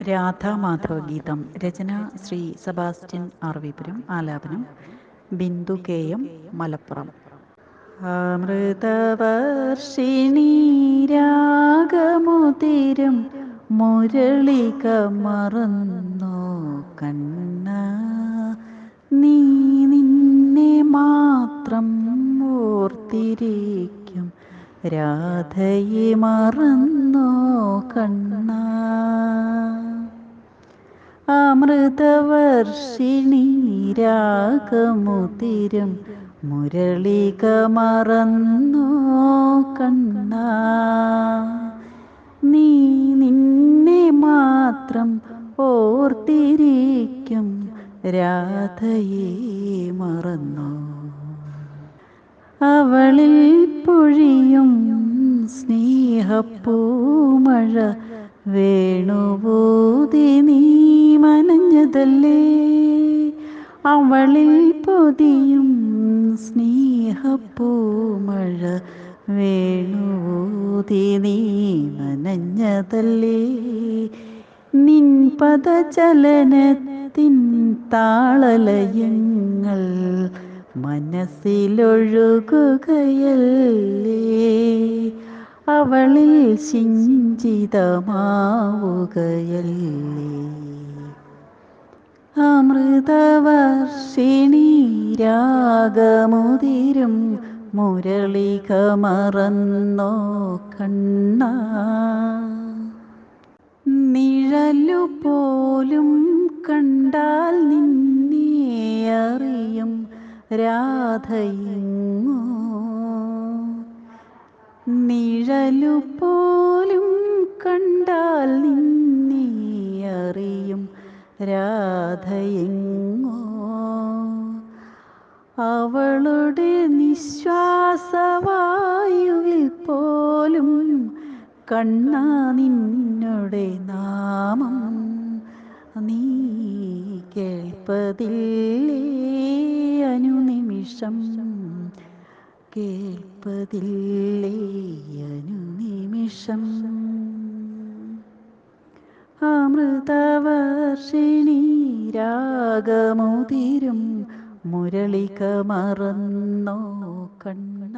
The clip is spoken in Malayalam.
രാധാമാധവ ഗീതം. രചന ശ്രീ സെബാസ്റ്റ്യൻ ആർവിപുരം. ആലാപനം ബിന്ദു കെ എം, മലപ്പുറം. അമൃതവർഷിണി രാഗമുതിരും മുരളിക മറന്നോ കണ്ണ, നീ നിന്നെ മാത്രം ഓർത്തിരിക്കും രാധയെ മറന്നോ കണ്ണ. അമൃതവർഷിണി രാഗമുതിരും മുരളിക മറന്നോ കണ്ണ, നീ നിന്നെ മാത്രം ഓർത്തിരിക്കും രാധയെ മറന്നോ. അവളിൽ പൊഴിയും സ്നേഹപ്പൂമഴ വേണുവോതി നീ മനഞ്ഞതല്ലേ. അവളിൽ പൊതിയും സ്നേഹപ്പൂമഴ വേണുവോതി നീ മനഞ്ഞതല്ലേ. നിൻ പദചലനത്തിൻ താളലയങ്ങൾ മനസ്സിലൊഴുകുകയല്ലേ. അവളിൽ സിഞ്ചിതമാവുകയല്ലേ. അമൃതവർഷിണി രാഗമുതിരും മുരളിക മറന്നോ കണ്ണ, നിഴലു പോലും കണ്ടാൽ നിന്നെ അറിയും രാധയെങ്ങോ. നിഴലു പോലും കണ്ടാൽ നിന്നെ അറിയും രാധയെങ്ങോ. അവളുടെ നിശ്വാസവായുവിൽ പോലും കണ്ണാ നിന്നുടെ നാമം നീ കേൾപ്പതില്ലേ അനുനിമിഷം, കേൾപ്പതില്ലേ അനുനിമിഷം. അമൃതവർഷിണി രാഗമുതിരും മുരളിക മറന്നോ കണ്ണ.